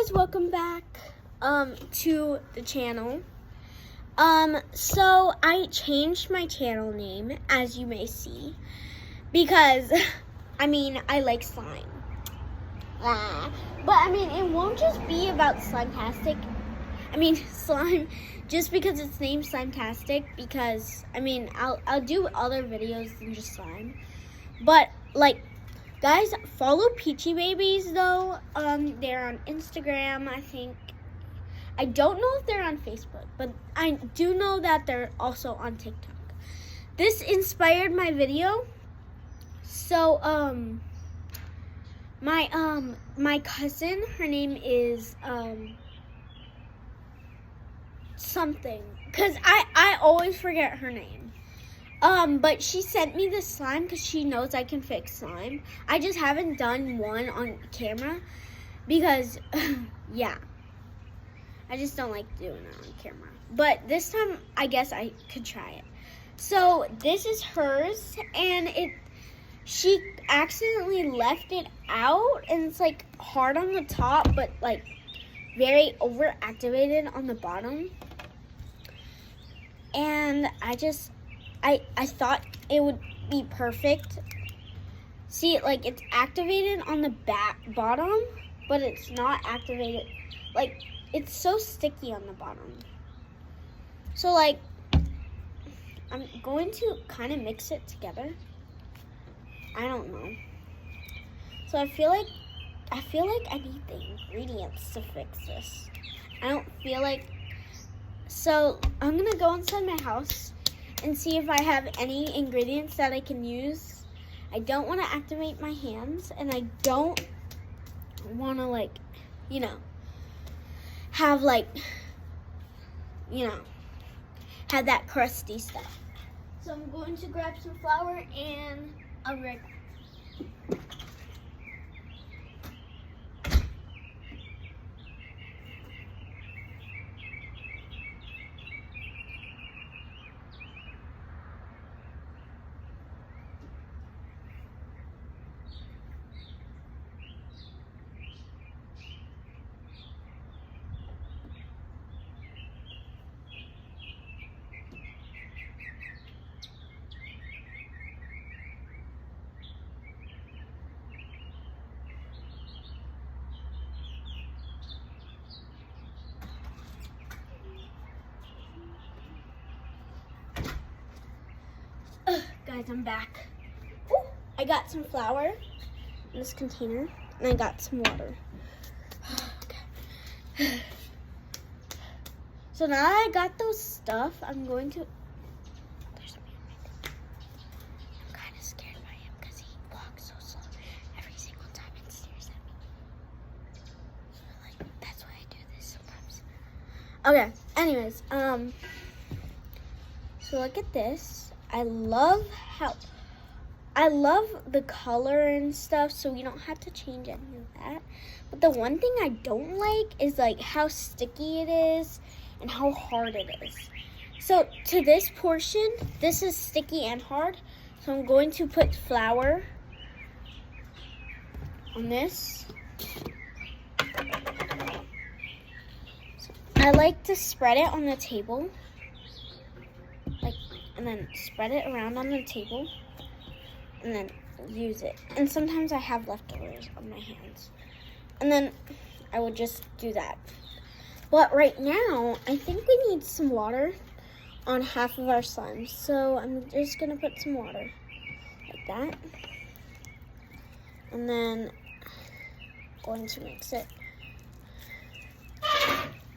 guys, welcome back to the channel. So I changed my channel name, as you may see, because I like slime. But it won't just be about Slimetastic. Slime, just because it's named Slimetastic, because I'll do other videos than just slime. But guys, follow Peachy Babies though. They're on Instagram, I think. I don't know if they're on Facebook, but I do know that they're also on TikTok. This inspired my video. So my cousin, her name is something, because I always forget her name. But she sent me this slime because she knows I can fix slime. I just haven't done one on camera because, yeah. I just don't like doing it on camera. But this time, I guess I could try it. So, this is hers, and she accidentally left it out, and it's, hard on the top, but, very overactivated on the bottom. And I thought it would be perfect. See, it's activated on the bottom, but it's not activated. It's so sticky on the bottom. So, I'm going to kind of mix it together. I don't know. So I feel like I need the ingredients to fix this. I don't feel like. So I'm gonna go inside my house and see if I have any ingredients that I can use. I don't want to activate my hands, and I don't want to have have that crusty stuff. So I'm going to grab some flour, and I'll be right back. Guys, I'm back. Ooh, I got some flour in this container, and I got some water. Okay. So now that I got those stuff, I'm going to. There's something right there. I'm kind of scared by him because he walks so slow every single time and stares at me. That's why I do this sometimes. Okay. Anyways, so look at this. I love the color and stuff, so we don't have to change any of that. But the one thing I don't like is how sticky it is and how hard it is. So to this portion, this is sticky and hard. So I'm going to put flour on this. I like to spread it on the table. And then spread it around on the table, and then use it. And sometimes I have leftovers on my hands, and then I would just do that. But right now, I think we need some water on half of our slime. So I'm just gonna put some water like that, and then going to mix it.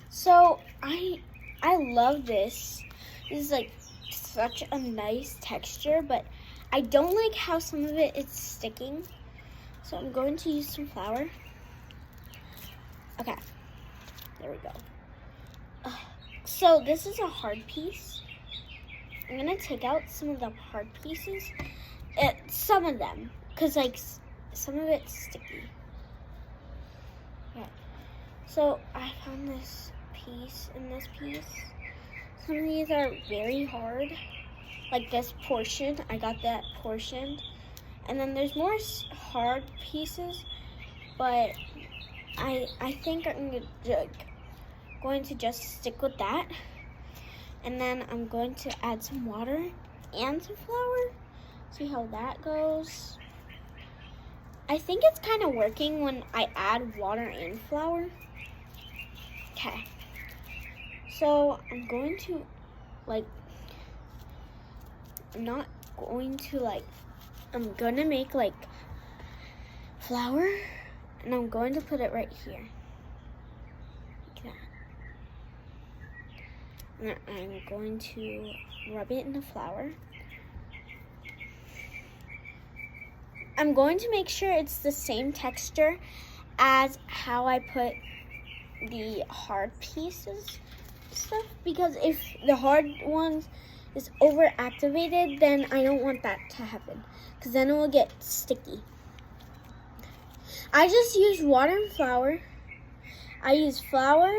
So I love this. This is such a nice texture, but I don't like how some of it is sticking. So I'm going to use some flour. Okay, there we go. So this is a hard piece. I'm gonna take out some of the hard pieces, some of them, because some of it's sticky. Yeah. So I found this piece and this piece. Some of these are very hard, like this portion. I got that portion. And then there's more hard pieces, but I think I'm going to just stick with that. And then I'm going to add some water and some flour. See how that goes. I think it's kind of working when I add water and flour. Okay. So I'm going to I'm gonna make flour, and I'm going to put it right here. Like that. And I'm going to rub it in the flour. I'm going to make sure it's the same texture as how I put the hard pieces stuff, because if the hard ones is overactivated, then I don't want that to happen, because then it will get sticky. I just use water and flour. I use flour.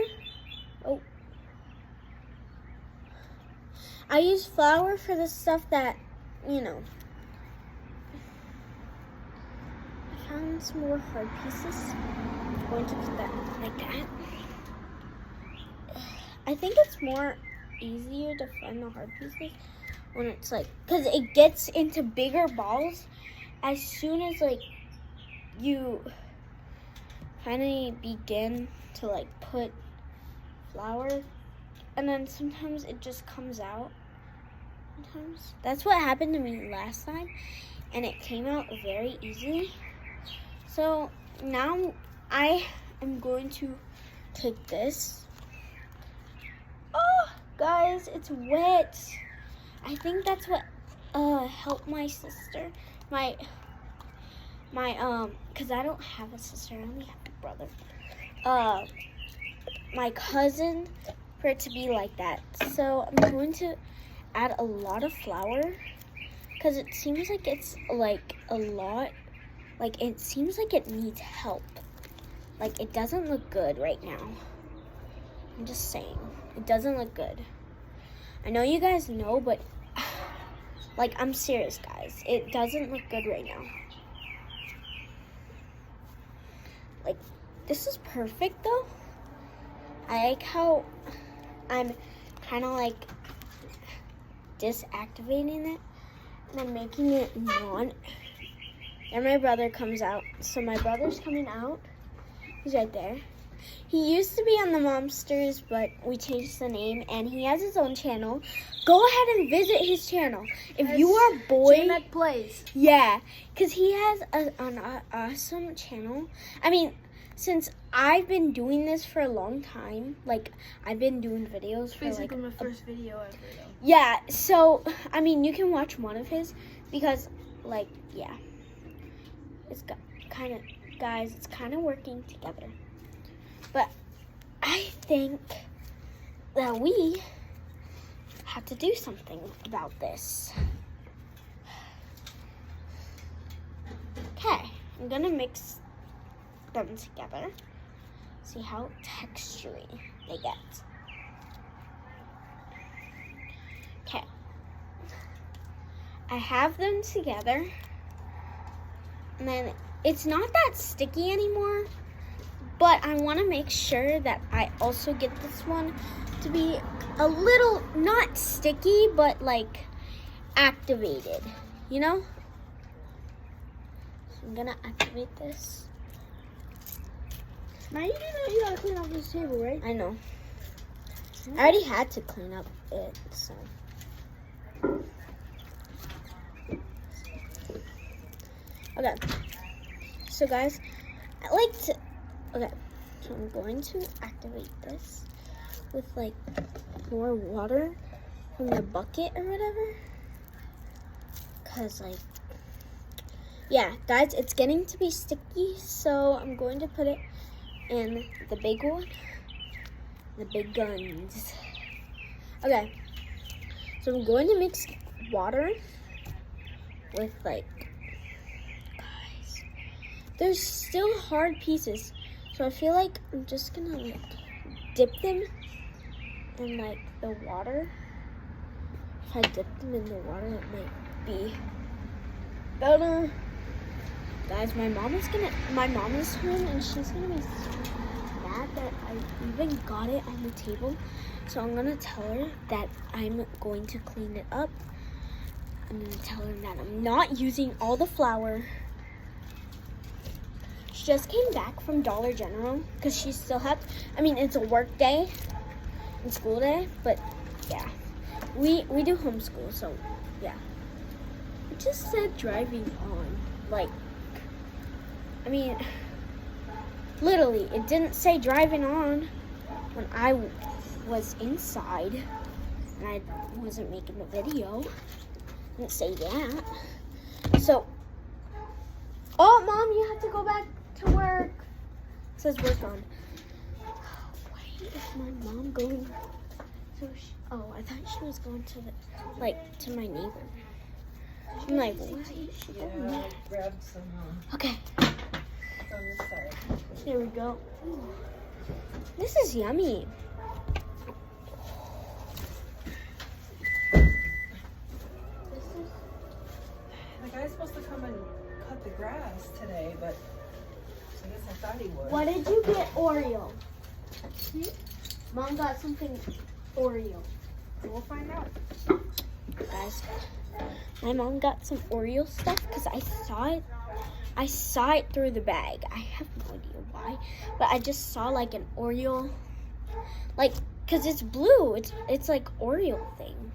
I use flour for the stuff that, I found some more hard pieces. I'm going to put that like that. I think it's more easier to find the hard pieces when it's because it gets into bigger balls as soon as you finally begin to put flour, and then sometimes it just comes out. Sometimes that's what happened to me last time, and it came out very easily. So now I am going to take this. Oh, guys, it's wet. I think that's what helped my sister. Because I don't have a sister, I only have a brother. My cousin, for it to be like that. So I'm going to add a lot of flour, because it seems like it's a lot. It seems like it needs help. It doesn't look good right now. I'm just saying, it doesn't look good. I know you guys know, but I'm serious, guys. It doesn't look good right now. This is perfect though. I like how I'm kind of disactivating it, and I'm making it non. And my brother comes out. So my brother's coming out. He's right there. He used to be on the Momsters, but we changed the name, and he has his own channel. Go ahead and visit his channel. If you are a boy, J-Mac Plays. Yeah, because he has an awesome channel. I mean, since I've been doing this for a long time, I've been doing videos for Basically my first video ever. Though. Yeah, so I mean, you can watch one of his, because yeah, it's it's kind of working together. But I think that we have to do something about this. Okay, I'm gonna mix them together. See how textury they get. Okay, I have them together, and then it's not that sticky anymore, but I want to make sure that I also get this one to be a little, not sticky, but activated, So I'm gonna activate this. Now you gotta clean off this table, right? I know. I already had to clean up it, so. Okay. So guys, okay, so I'm going to activate this with more water from the bucket or whatever. Cause yeah, guys, it's getting to be sticky, so I'm going to put it in the big one, the big guns. Okay, so I'm going to mix water with guys, there's still hard pieces, so I feel I'm just gonna dip them in the water. If I dip them in the water, it might be better. Guys, my mom is home and she's gonna be mad that I even got it on the table. So I'm gonna tell her that I'm going to clean it up. I'm gonna tell her that I'm not using all the flour. She just came back from Dollar General because she still had, it's a work day and school day, but yeah, we do homeschool, so yeah. It just said driving on, literally, it didn't say driving on when I was inside and I wasn't making the video. It didn't say that. So, oh, Mom, you have to go back to work. It says work on. Why is my mom going? I thought she was going to to my neighbor. I'm like, why is she going there? Grab some. Okay. It's on this side. Here we go. Ooh. This is yummy. The guy's supposed to come and cut the grass today, but I guess I thought he would. What did you get, Oreo? Mom got something Oreo. We'll find out. Guys, my mom got some Oreo stuff because I saw it through the bag. I have no idea why, but I just saw like an Oreo, because it's blue. It's like Oreo thing.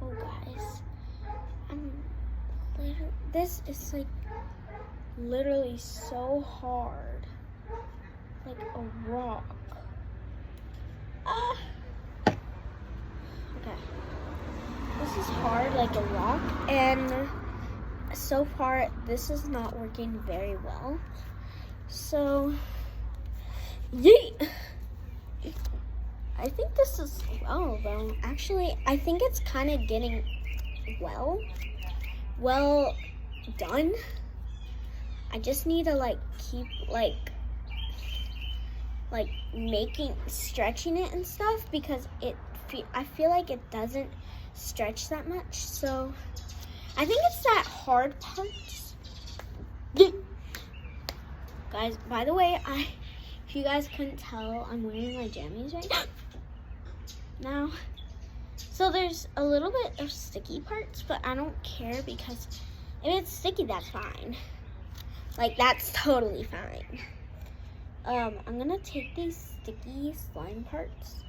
Oh, guys, this is literally so hard, like a rock. Okay. This is hard like a rock, and so far this is not working very well. So, yeet! I think this is well though. Actually, I think it's kind of getting well done. I just need to keep stretching it and stuff because I feel like it doesn't stretch that much. So I think it's that hard part. Guys, by the way, if you guys couldn't tell, I'm wearing my jammies right now. So there's a little bit of sticky parts, but I don't care because if it's sticky, that's fine. That's totally fine. I'm gonna take these sticky slime parts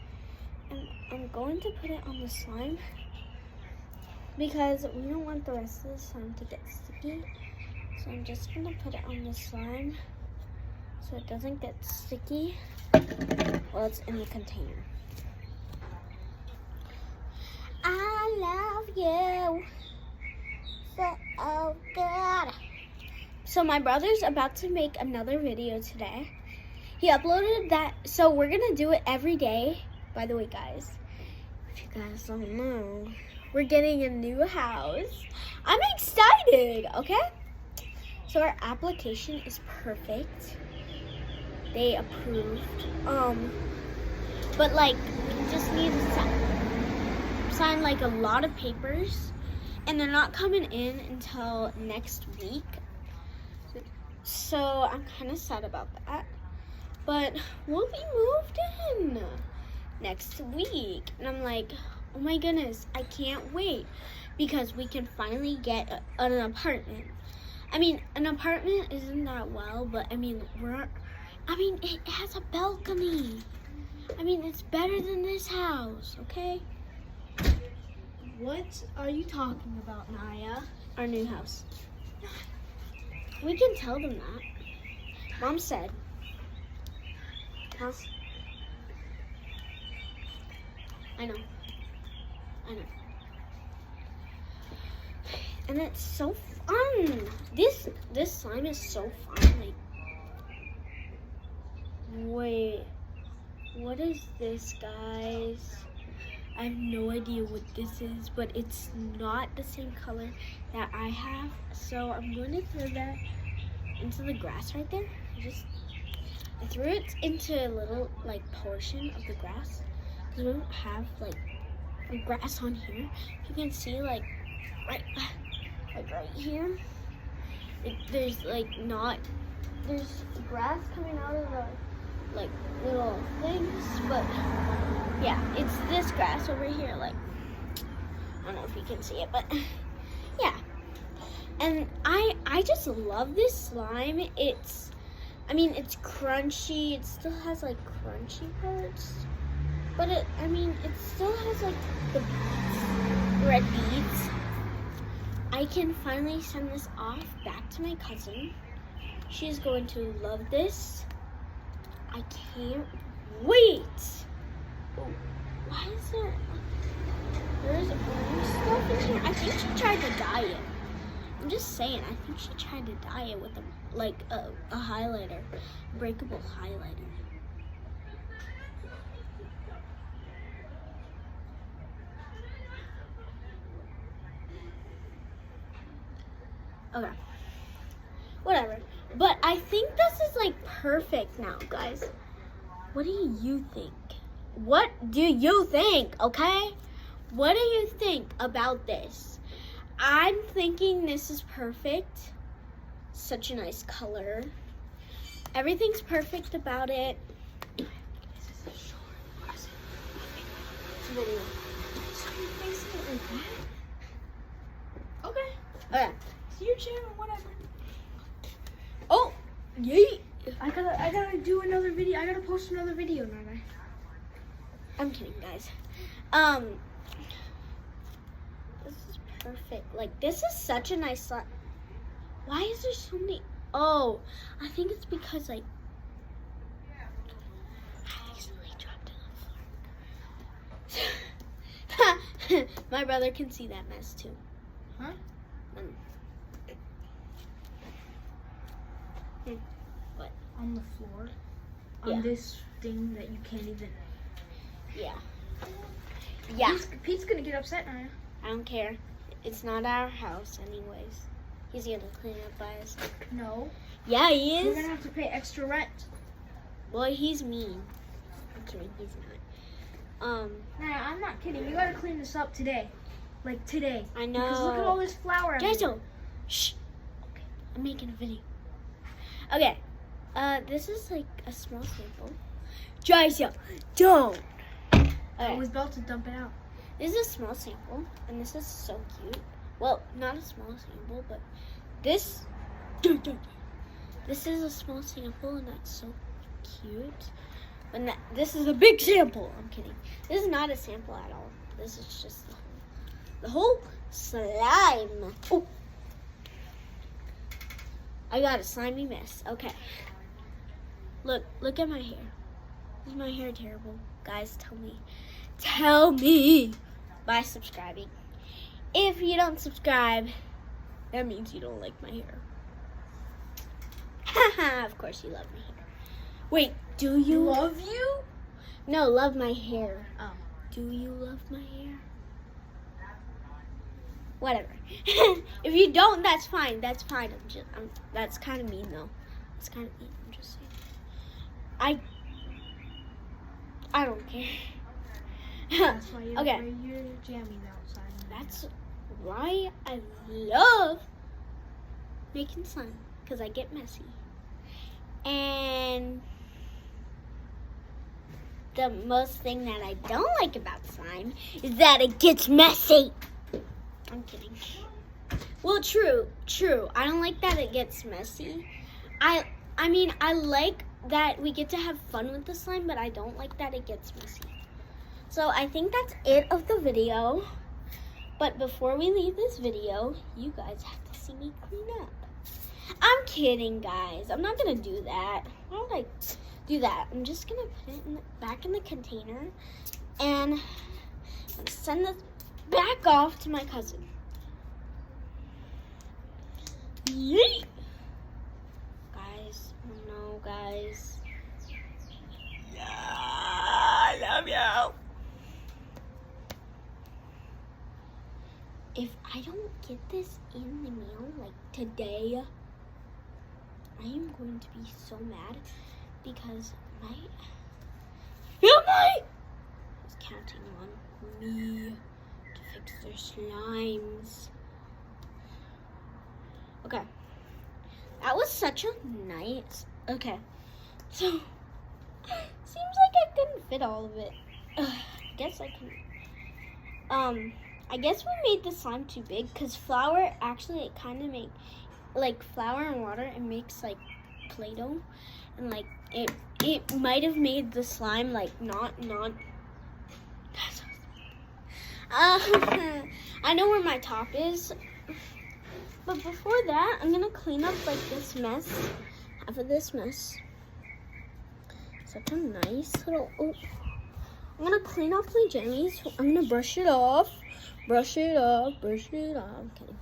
and I'm going to put it on the slime because we don't want the rest of the slime to get sticky. So I'm just gonna put it on the slime so it doesn't get sticky while it's in the container. I love you so good. So my brother's about to make another video today. He uploaded that, so we're gonna do it every day. By the way, guys, if you guys don't know, we're getting a new house. I'm excited, okay? So our application is perfect. They approved. But we just need to sign a lot of papers, and they're not coming in until next week. So I'm kind of sad about that. But we'll be moved in next week. And I'm like, oh my goodness, I can't wait because we can finally get an apartment. An apartment isn't that well, but it has a balcony. It's better than this house, okay? What are you talking about, Naya? Our new house. We can tell them that. Mom said. Huh? I know. And it's so fun. This slime is so fun. Wait, what is this, guys? I have no idea what this is, but it's not the same color that I have. So I'm going to throw that into the grass right there. I threw it into a little portion of the grass because we don't have grass on here. You can see right like right here. There's like not, there's grass coming out of the like little things, but yeah, it's this grass over here. Like, I don't know if you can see it, but yeah. And I just love this slime. It's crunchy. It still has like crunchy parts, but it still has like the red beads. I can finally send this off back to my cousin. She's going to love this. I can't wait. Oh, why is there's orange stuff in here? I think she tried to dye it. I'm just saying, I think she tried to dye it with a highlighter, breakable highlighter. Okay, whatever. But I think this is like perfect now, guys. What do you think? What do you think, okay? What do you think about this? I'm thinking this is perfect. Such a nice color. Everything's perfect about it. This is a short video. So you're facing it like that? Okay. Okay. It's your channel, whatever. Oh, yay. I gotta do another video. I gotta post another video, Nana. I'm kidding, guys. This is perfect. Like, this is such a nice slime. Why is there so many? Oh, I think it's because, like, I accidentally dropped it on the floor. My brother can see that mess, too. Huh? What? On the floor. Yeah. On this thing that you can't even. Yeah. Yeah. Pete's gonna get upset, Nana. I don't care. It's not our house, anyways. He's gonna clean it up by himself. No. Yeah, he We're is. gonna have to pay extra rent. Boy, he's mean. I'm kidding. He's not. Nana, I'm not kidding. You gotta clean this up today. Like today. I know. Because look at all this flour. everywhere. Jason, shh. Okay, I'm making a video. Okay, this is like a small sample. Jason, don't. I Okay, was about to dump it out. this is a small sample, and this is so cute. Well, not a small sample, but this. This is a small sample, and that's so cute. But this is a big sample. I'm kidding. This is not a sample at all. This is just the whole slime. Oh. I got a slimy mess. Okay. Look at my hair. Is my hair terrible? Guys, tell me by subscribing. If you don't subscribe, that means you don't like my hair. Haha, of course you love my hair. Wait, do you? Love you? No, love my hair. Oh. Do you love my hair? Whatever. If you don't, that's fine. That's fine. That's kind of mean, though. That's kind of mean. I'm just saying. I don't care. That's why you're Okay. wearing your jammies outside. That's why I love making slime, because I get messy. And the most thing that I don't like about slime is that it gets messy. I'm kidding. Well, true. I don't like that it gets messy. I mean, I like that we get to have fun with the slime, but I don't like that it gets messy. So I think that's it of the video. But before we leave this video, you guys have to see me clean up. I'm kidding, guys. I'm not gonna do that. Why would I do that? I'm just gonna put it back in the container and send this back off to my cousin. Yeet! Guys, no, guys. Yeah, I love you. If I don't get this in the mail, like today, I am going to be so mad because my family is counting on me to fix their slimes. Okay. That was such a nice. Okay. So, seems like I couldn't fit all of it. I guess I can. I guess we made the slime too big because flour actually it kind of make like flour and water. It makes like Play-Doh, and like it might have made the slime like not. I know where my top is, but before that, I'm gonna clean up like this mess, half of this mess. Such a nice little. Oh, I'm gonna clean off my jammies. I'm gonna brush it off. Brush it off. I'm kidding.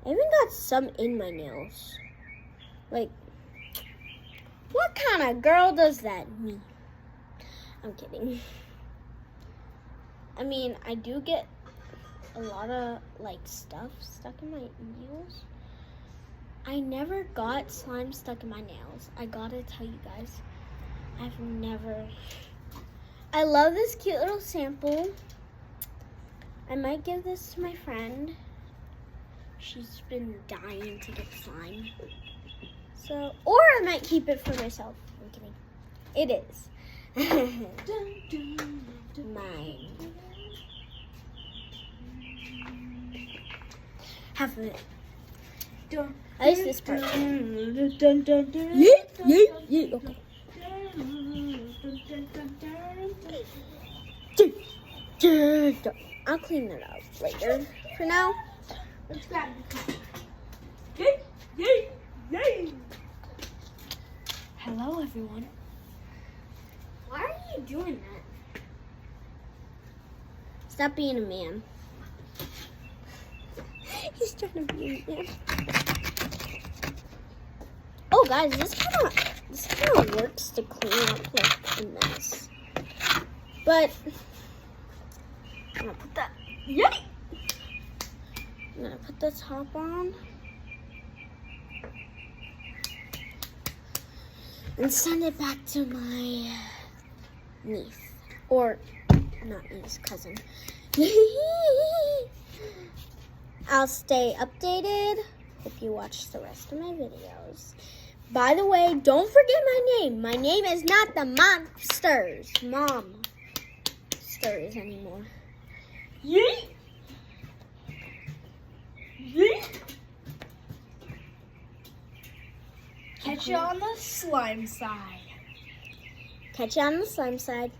I even got some in my nails. Like, what kind of girl does that? Me. I'm kidding. I mean, I do get a lot of like stuff stuck in my nails. I never got slime stuck in my nails. I gotta tell you guys, I've never. I love this cute little sample. I might give this to my friend. She's been dying to get slime. So, or I might keep it for myself. I'm kidding. It is. Mine. Half of it. At least this part. Yeah. Okay. I'll clean that up later. For now, Let's grab the cup. hello everyone. Why are you doing that? Stop being a man. He's trying to be a man. Oh, guys, this kind of works to clean up like a mess. But I'm gonna put that. Yay! I'm gonna put the top on and send it back to my niece, or not niece, cousin. I'll stay updated. Hope you watch the rest of my videos. By the way, don't forget my name. My name is not the Monsters Momsters anymore. Yeet! Yeet! Catch you on the slime side. Catch you on the slime side.